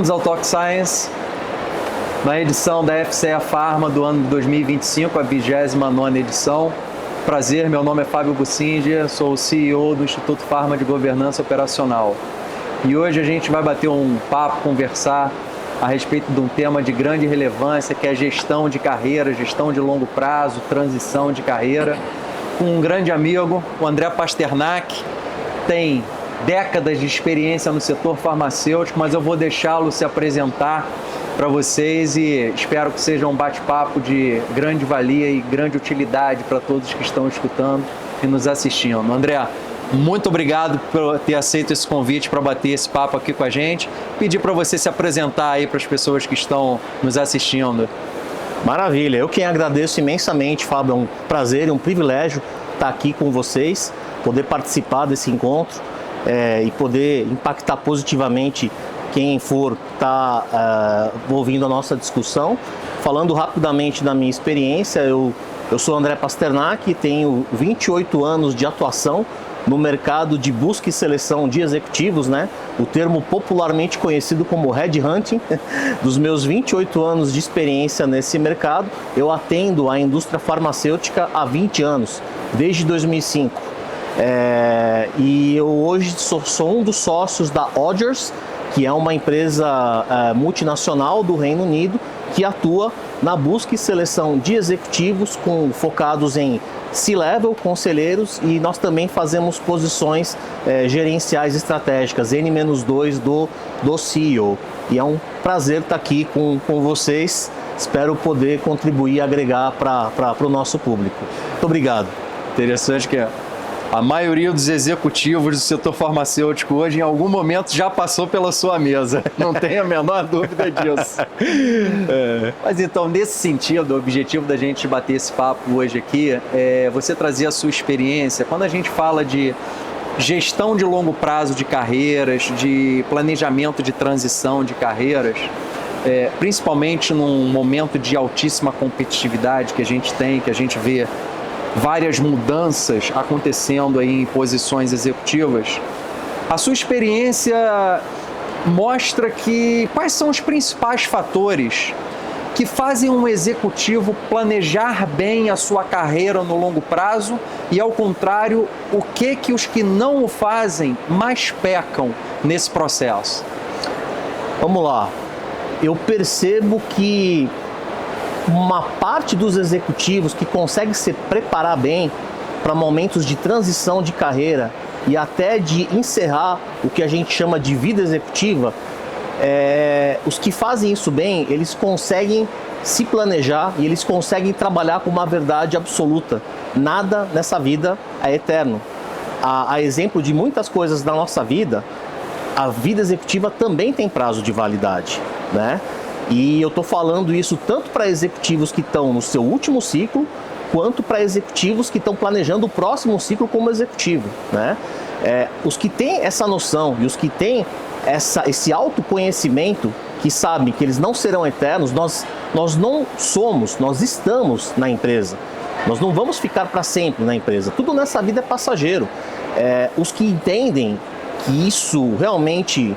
Bem-vindos ao Talk Science, na edição da FCE Pharma do ano de 2025, a 29ª edição. Prazer, meu nome é Fábio Bussinger, sou o CEO do Instituto Pharma de Governança Operacional. E hoje a gente vai bater um papo, conversar a respeito de um tema de grande relevância, que é a gestão de carreira, gestão de longo prazo, transição de carreira, com um grande amigo, o André Pasternak. Tem décadas de experiência no setor farmacêutico, mas eu vou deixá-lo se apresentar para vocês e espero que seja um bate-papo de grande valia e grande utilidade para todos que estão escutando e nos assistindo. André, muito obrigado por ter aceito esse convite para bater esse papo aqui com a gente. Pedir para você se apresentar aí para as pessoas que estão nos assistindo. Maravilha, eu quem agradeço imensamente, Fábio, é um prazer e um privilégio estar aqui com vocês, poder participar desse encontro e poder impactar positivamente quem for estar ouvindo a nossa discussão. Falando rapidamente da minha experiência, eu sou André Pasternak, tenho 28 anos de atuação no mercado de busca e seleção de executivos, né? O termo popularmente conhecido como headhunting. Dos meus 28 anos de experiência nesse mercado, eu atendo a indústria farmacêutica há 20 anos, desde 2005. E eu hoje sou um dos sócios da Odgers, que é uma empresa multinacional do Reino Unido, que atua na busca e seleção de executivos focados em C-Level, conselheiros, e nós também fazemos posições gerenciais estratégicas, N-2 do CEO. E é um prazer estar aqui com vocês, espero poder contribuir e agregar para o nosso público. Muito obrigado. Interessante que a maioria dos executivos do setor farmacêutico hoje, em algum momento, já passou pela sua mesa. Não tenho a menor dúvida disso. Mas então, nesse sentido, o objetivo da gente bater esse papo hoje aqui é você trazer a sua experiência. Quando a gente fala de gestão de longo prazo de carreiras, de planejamento de transição de carreiras, principalmente num momento de altíssima competitividade que a gente tem, que a gente vê várias mudanças acontecendo aí em posições executivas, a sua experiência mostra quais são os principais fatores que fazem um executivo planejar bem a sua carreira no longo prazo e, ao contrário, o que os que não o fazem mais pecam nesse processo? Vamos lá. Eu percebo que uma parte dos executivos que consegue se preparar bem para momentos de transição de carreira e até de encerrar o que a gente chama de vida executiva, os que fazem isso bem, eles conseguem se planejar e eles conseguem trabalhar com uma verdade absoluta. Nada nessa vida é eterno. A exemplo de muitas coisas da nossa vida, a vida executiva também tem prazo de validade, né? E eu estou falando isso tanto para executivos que estão no seu último ciclo, quanto para executivos que estão planejando o próximo ciclo como executivo, né? Os que têm essa noção e os que têm esse autoconhecimento, que sabem que eles não serão eternos, nós não somos, nós estamos na empresa. Nós não vamos ficar para sempre na empresa. Tudo nessa vida é passageiro. Os que entendem que isso realmente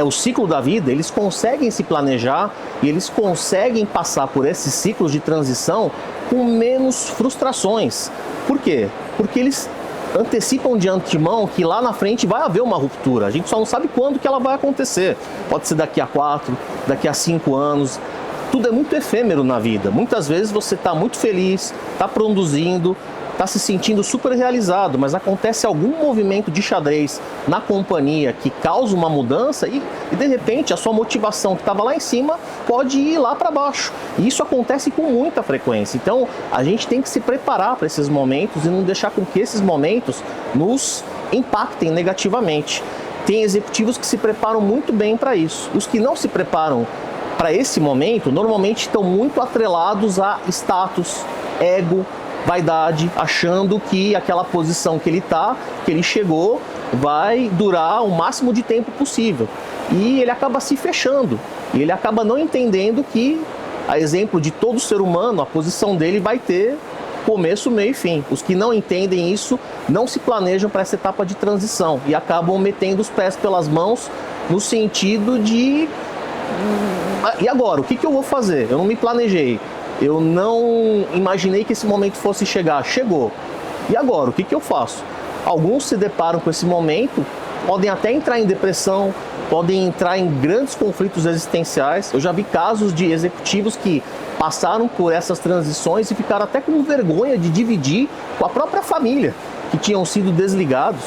o ciclo da vida, eles conseguem se planejar e eles conseguem passar por esses ciclos de transição com menos frustrações. Por quê? Porque eles antecipam de antemão que lá na frente vai haver uma ruptura. A gente só não sabe quando que ela vai acontecer. Pode ser daqui a 4, daqui a 5 anos. Tudo é muito efêmero na vida. Muitas vezes você está muito feliz, está produzindo, está se sentindo super realizado, mas acontece algum movimento de xadrez na companhia que causa uma mudança e de repente a sua motivação que estava lá em cima pode ir lá para baixo. E isso acontece com muita frequência. Então a gente tem que se preparar para esses momentos e não deixar com que esses momentos nos impactem negativamente. Tem executivos que se preparam muito bem para isso. Os que não se preparam para esse momento normalmente estão muito atrelados a status, ego, vaidade, achando que aquela posição que ele chegou, vai durar o máximo de tempo possível. E ele acaba se fechando, e ele acaba não entendendo que, a exemplo de todo ser humano, a posição dele vai ter começo, meio e fim. Os que não entendem isso não se planejam para essa etapa de transição e acabam metendo os pés pelas mãos no sentido de E agora, o que eu vou fazer? Eu não me planejei. Eu não imaginei que esse momento fosse chegar. Chegou. E agora, o que eu faço? Alguns se deparam com esse momento, podem até entrar em depressão, podem entrar em grandes conflitos existenciais. Eu já vi casos de executivos que passaram por essas transições e ficaram até com vergonha de dividir com a própria família, que tinham sido desligados,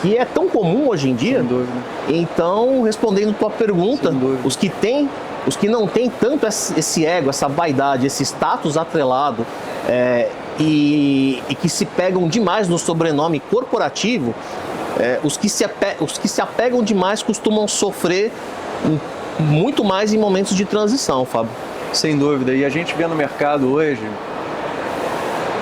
que é tão comum hoje em dia. Sem dúvida. Então, respondendo tua pergunta, os que não têm tanto esse ego, essa vaidade, esse status atrelado, e que se pegam demais no sobrenome corporativo, os que se apegam demais costumam sofrer muito mais em momentos de transição, Fábio. Sem dúvida. E a gente vê no mercado hoje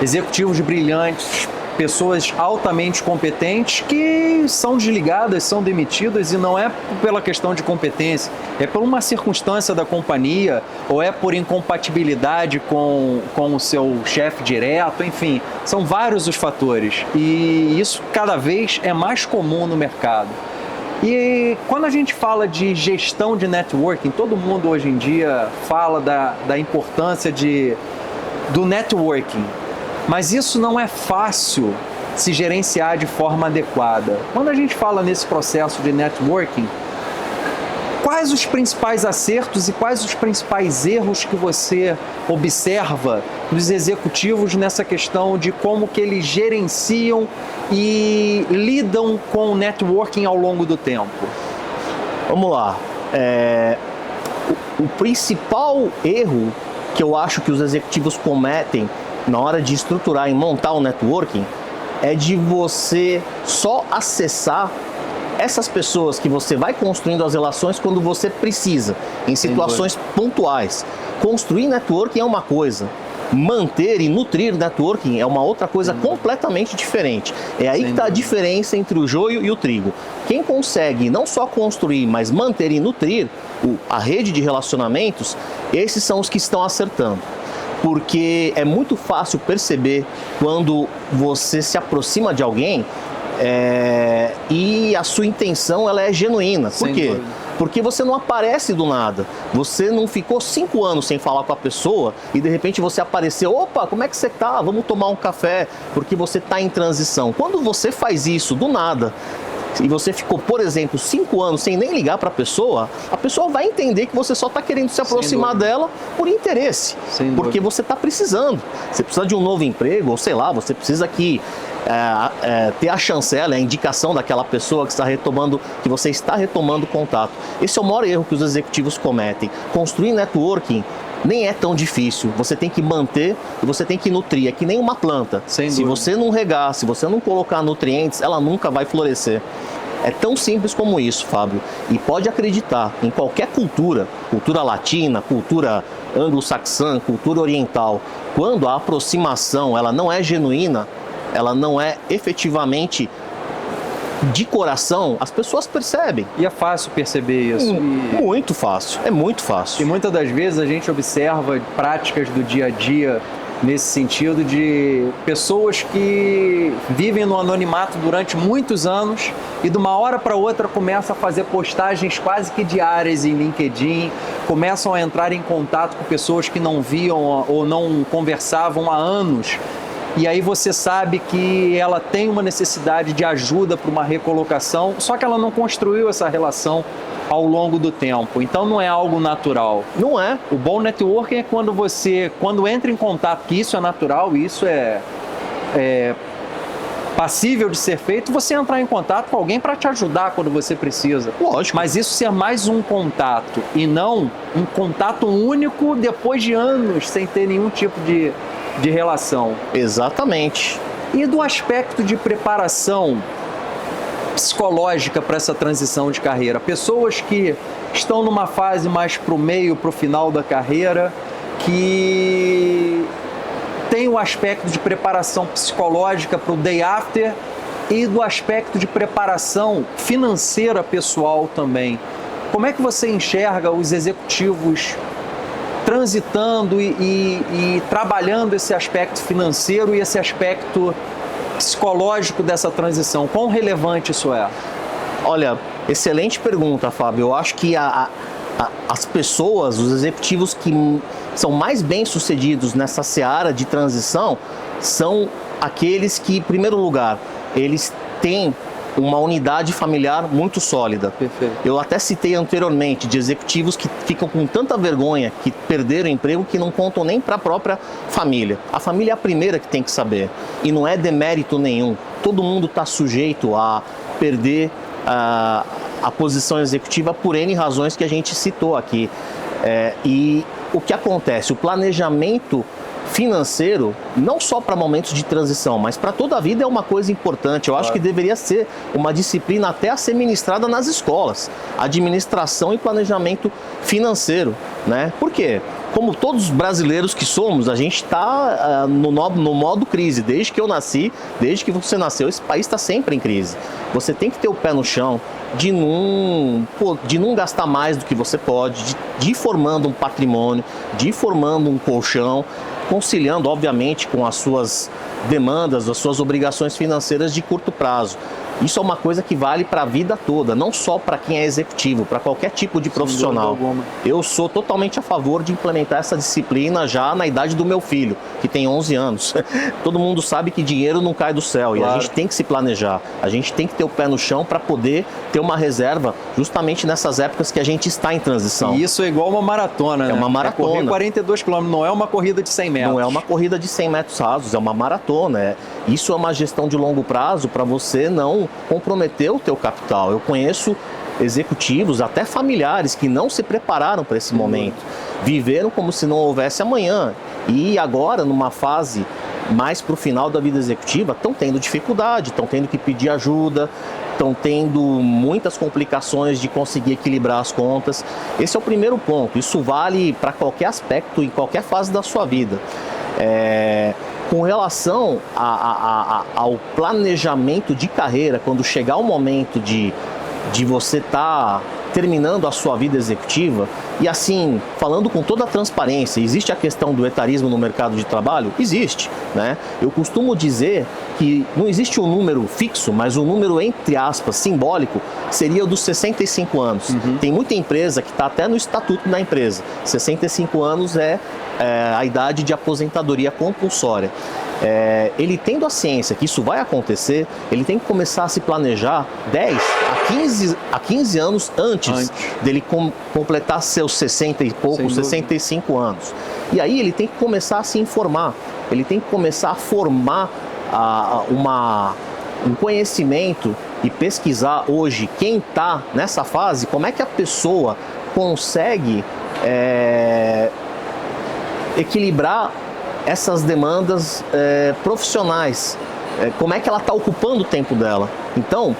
executivos brilhantes, pessoas altamente competentes que são desligadas, são demitidas, e não é pela questão de competência, é por uma circunstância da companhia, ou é por incompatibilidade com o seu chefe direto, enfim, são vários os fatores, e isso cada vez é mais comum no mercado. E quando a gente fala de gestão de networking, todo mundo hoje em dia fala da importância do networking, mas isso não é fácil se gerenciar de forma adequada. Quando a gente fala nesse processo de networking, quais os principais acertos e quais os principais erros que você observa dos executivos nessa questão de como que eles gerenciam e lidam com o networking ao longo do tempo? Vamos lá. O principal erro que eu acho que os executivos cometem na hora de estruturar e montar o networking é de você só acessar essas pessoas que você vai construindo as relações quando você precisa, em situações pontuais. Construir networking é uma coisa, manter e nutrir networking é uma outra coisa completamente diferente. É aí que está a diferença entre o joio e o trigo. Quem consegue não só construir, mas manter e nutrir a rede de relacionamentos, esses são os que estão acertando. Porque é muito fácil perceber quando você se aproxima de alguém e a sua intenção ela é genuína. Por quê? Porque você não aparece do nada. Você não ficou 5 anos sem falar com a pessoa e de repente você apareceu. Opa, como é que você tá? Vamos tomar um café, porque você está em transição. Quando você faz isso do nada e você ficou, por exemplo, 5 anos sem nem ligar para a pessoa vai entender que você só está querendo se aproximar dela por interesse. Porque você está precisando. Você precisa de um novo emprego, ou sei lá, você precisa ter a chancela, a indicação daquela pessoa que você está retomando contato. Esse é o maior erro que os executivos cometem. Construir networking nem é tão difícil. Você tem que manter e você tem que nutrir. É que nem uma planta. Se você não regar, se você não colocar nutrientes, ela nunca vai florescer. É tão simples como isso, Fábio. E pode acreditar, em qualquer cultura latina, cultura anglo-saxã, cultura oriental, quando a aproximação ela não é genuína, ela não é efetivamente de coração, as pessoas percebem. E é fácil perceber isso. Muito fácil, é muito fácil. E muitas das vezes a gente observa práticas do dia a dia nesse sentido de pessoas que vivem no anonimato durante muitos anos e de uma hora para outra começam a fazer postagens quase que diárias em LinkedIn, começam a entrar em contato com pessoas que não viam ou não conversavam há anos. E aí você sabe que ela tem uma necessidade de ajuda para uma recolocação, só que ela não construiu essa relação ao longo do tempo. Então não é algo natural. Não é. O bom networking é quando entra em contato, que isso é natural, isso é passível de ser feito, você entrar em contato com alguém para te ajudar quando você precisa. Lógico. Mas isso ser mais um contato e não um contato único depois de anos sem ter nenhum tipo de relação. Exatamente. E do aspecto de preparação psicológica para essa transição de carreira? Pessoas que estão numa fase mais para o meio, para o final da carreira, que tem o aspecto de preparação psicológica para o day after e do aspecto de preparação financeira pessoal também. Como é que você enxerga os executivos transitando e trabalhando esse aspecto financeiro e esse aspecto psicológico dessa transição? Quão relevante isso é? Olha, excelente pergunta, Fábio. Eu acho que as pessoas, os executivos que são mais bem-sucedidos nessa seara de transição são aqueles que, em primeiro lugar, eles têm uma unidade familiar muito sólida. Perfeito. Eu até citei anteriormente de executivos que ficam com tanta vergonha que perderam o emprego que não contam nem para a própria família. A família é a primeira que tem que saber. E não é demérito nenhum. Todo mundo está sujeito a perder a posição executiva por N razões que a gente citou aqui. E o que acontece? O planejamento financeiro, não só para momentos de transição, mas para toda a vida é uma coisa importante. Eu acho que deveria ser uma disciplina até a ser ministrada nas escolas. Administração e planejamento financeiro, né? Por quê? Como todos os brasileiros que somos, a gente está no modo crise. Desde que eu nasci, desde que você nasceu, esse país está sempre em crise. Você tem que ter o pé no chão de não gastar mais do que você pode, de ir formando um patrimônio, de ir formando um colchão, conciliando, obviamente, com as suas demandas, as suas obrigações financeiras de curto prazo. Isso é uma coisa que vale para a vida toda, não só para quem é executivo, para qualquer tipo de profissional. Eu sou totalmente a favor de implementar essa disciplina já na idade do meu filho, que tem 11 anos. Todo mundo sabe que dinheiro não cai do céu, e a gente tem que se planejar. A gente tem que ter o pé no chão para poder ter uma reserva justamente nessas épocas que a gente está em transição. E isso é igual uma maratona, né? É uma maratona. Correr 42 km, não é uma corrida de 100 metros. Não é uma corrida de 100 metros rasos, é uma maratona. Isso é uma gestão de longo prazo para você não comprometer o teu capital. Eu conheço executivos, até familiares, que não se prepararam para esse momento. Viveram como se não houvesse amanhã. E agora, numa fase mais para o final da vida executiva, estão tendo dificuldade, estão tendo que pedir ajuda, estão tendo muitas complicações de conseguir equilibrar as contas. Esse é o primeiro ponto. Isso vale para qualquer aspecto, em qualquer fase da sua vida. Com relação ao planejamento de carreira, quando chegar o momento de você estar terminando a sua vida executiva, e assim, falando com toda a transparência, existe a questão do etarismo no mercado de trabalho? Existe, né? Eu costumo dizer que não existe um número fixo, mas um número, entre aspas, simbólico, seria o dos 65 anos. Tem muita empresa que está até no estatuto da empresa. 65 anos é a idade de aposentadoria compulsória. Ele tendo a ciência que isso vai acontecer, ele tem que começar a se planejar 10 a 15 anos antes dele completar seus 60 e poucos, 65 anos. E aí ele tem que começar a se informar, ele tem que começar a formar um conhecimento e pesquisar hoje quem está nessa fase, como é que a pessoa consegue equilibrar essas demandas profissionais, como é que ela está ocupando o tempo dela. Então,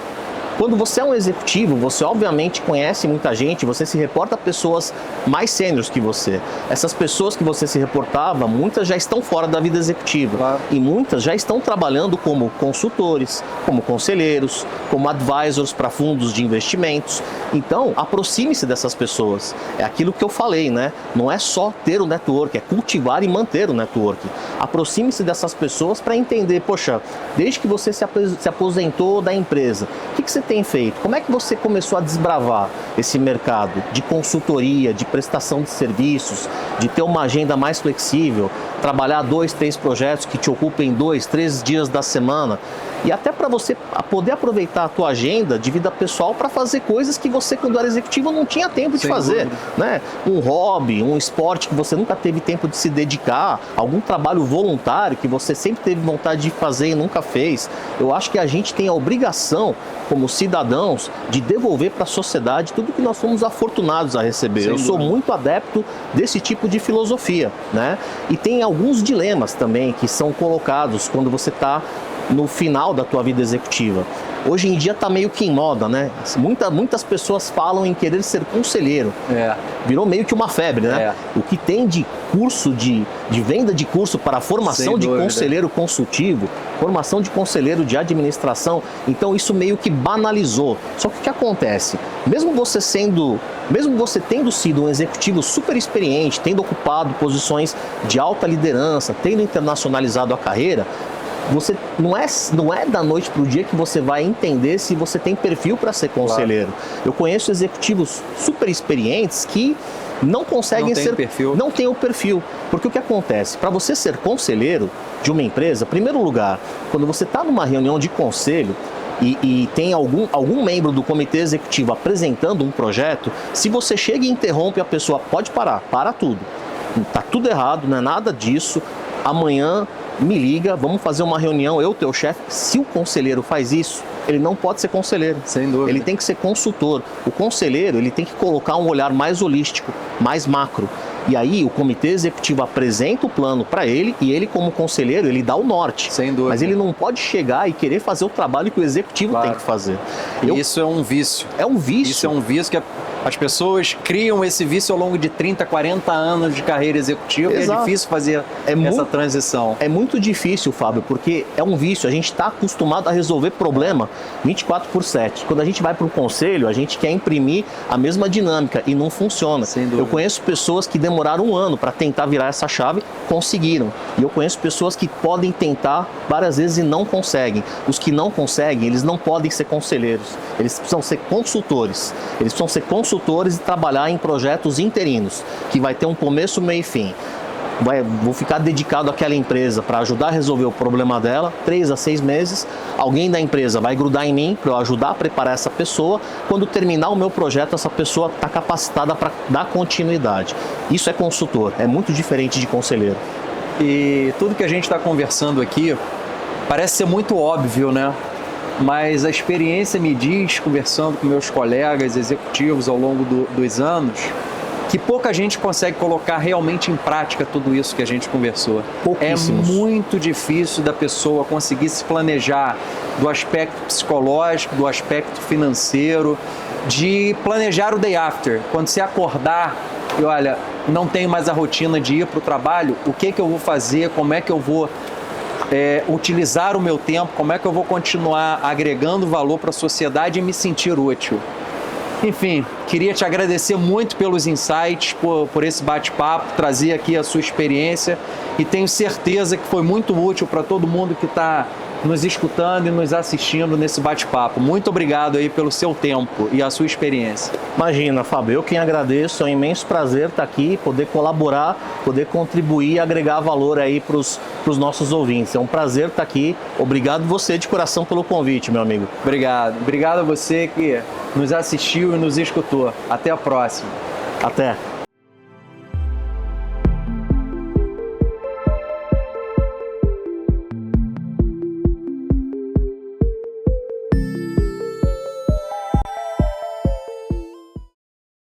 quando você é um executivo, você obviamente conhece muita gente, você se reporta a pessoas mais sêniores que você. Essas pessoas que você se reportava, muitas já estão fora da vida executiva. Claro. E muitas já estão trabalhando como consultores, como conselheiros, como advisors para fundos de investimentos. Então, aproxime-se dessas pessoas. É aquilo que eu falei, né? Não é só ter o network, é cultivar e manter o network. Aproxime-se dessas pessoas para entender, poxa, desde que você se aposentou da empresa, o que você tem feito? Como é que você começou a desbravar esse mercado de consultoria, de prestação de serviços, de ter uma agenda mais flexível, trabalhar 2, 3 projetos que te ocupem 2, 3 dias da semana, e até para você poder aproveitar a tua agenda de vida pessoal para fazer coisas que você, quando era executivo, não tinha tempo de fazer, né? Um hobby, um esporte que você nunca teve tempo de se dedicar, algum trabalho voluntário que você sempre teve vontade de fazer e nunca fez. Eu acho que a gente tem a obrigação, como cidadãos, de devolver para a sociedade tudo que nós fomos afortunados a receber. Eu sou muito adepto desse tipo de filosofia, né? E tem alguns dilemas também que são colocados quando você está no final da tua vida executiva. Hoje em dia está meio que em moda, né? Muitas pessoas falam em querer ser conselheiro. Virou meio que uma febre, né? O que tem de curso, de venda de curso para formação de conselheiro consultivo, formação de conselheiro de administração, então isso meio que banalizou. Só que o que acontece? Mesmo você tendo sido um executivo super experiente, tendo ocupado posições de alta liderança, tendo internacionalizado a carreira, você não é da noite para o dia que você vai entender se você tem perfil para ser conselheiro. Claro. Eu conheço executivos super experientes que não conseguem não tem o perfil. Porque o que acontece? Para você ser conselheiro de uma empresa, em primeiro lugar, quando você está numa reunião de conselho e tem algum membro do comitê executivo apresentando um projeto, se você chega e interrompe a pessoa, pode parar, para tudo. Está tudo errado, não é nada disso. Amanhã me liga, vamos fazer uma reunião, eu, teu chefe. Se o conselheiro faz isso, ele não pode ser conselheiro. Sem dúvida. Ele tem que ser consultor. O conselheiro, ele tem que colocar um olhar mais holístico, mais macro. E aí o comitê executivo apresenta o plano para ele e ele, como conselheiro, ele dá o norte. Sem dúvida. Mas ele não pode chegar e querer fazer o trabalho que o executivo tem que fazer. Isso é um vício. É um vício. Isso é um vício que as pessoas criam esse vício ao longo de 30, 40 anos de carreira executiva. Exato. E é difícil fazer essa transição. É muito difícil, Fábio, porque é um vício. A gente está acostumado a resolver problema 24/7. Quando a gente vai para o conselho, a gente quer imprimir a mesma dinâmica e não funciona. Sem dúvida. Eu conheço pessoas que demoraram um ano para tentar virar essa chave, conseguiram. E eu conheço pessoas que podem tentar várias vezes e não conseguem. Os que não conseguem, eles não podem ser conselheiros. Eles precisam ser consultores. Eles precisam ser consultores e trabalhar em projetos interinos, que vai ter um começo, meio e fim. Vou ficar dedicado àquela empresa para ajudar a resolver o problema dela, 3 a 6 meses. Alguém da empresa vai grudar em mim para eu ajudar a preparar essa pessoa. Quando terminar o meu projeto, essa pessoa está capacitada para dar continuidade. Isso é consultor, é muito diferente de conselheiro. E tudo que a gente está conversando aqui parece ser muito óbvio, né? Mas a experiência me diz, conversando com meus colegas executivos ao longo dos anos, que pouca gente consegue colocar realmente em prática tudo isso que a gente conversou. É muito difícil da pessoa conseguir se planejar do aspecto psicológico, do aspecto financeiro, de planejar o day after. Quando você acordar e olha, não tenho mais a rotina de ir para o trabalho, o que eu vou fazer, como é que eu vou utilizar o meu tempo, como é que eu vou continuar agregando valor para a sociedade e me sentir útil. Enfim, queria te agradecer muito pelos insights, por esse bate-papo, trazer aqui a sua experiência e tenho certeza que foi muito útil para todo mundo que está nos escutando e nos assistindo nesse bate-papo. Muito obrigado aí pelo seu tempo e a sua experiência. Imagina, Fábio, eu quem agradeço, é um imenso prazer estar aqui, poder colaborar, poder contribuir e agregar valor aí para os nossos ouvintes. É um prazer estar aqui. Obrigado você de coração pelo convite, meu amigo. Obrigado. Obrigado a você que nos assistiu e nos escutou. Até a próxima. Até.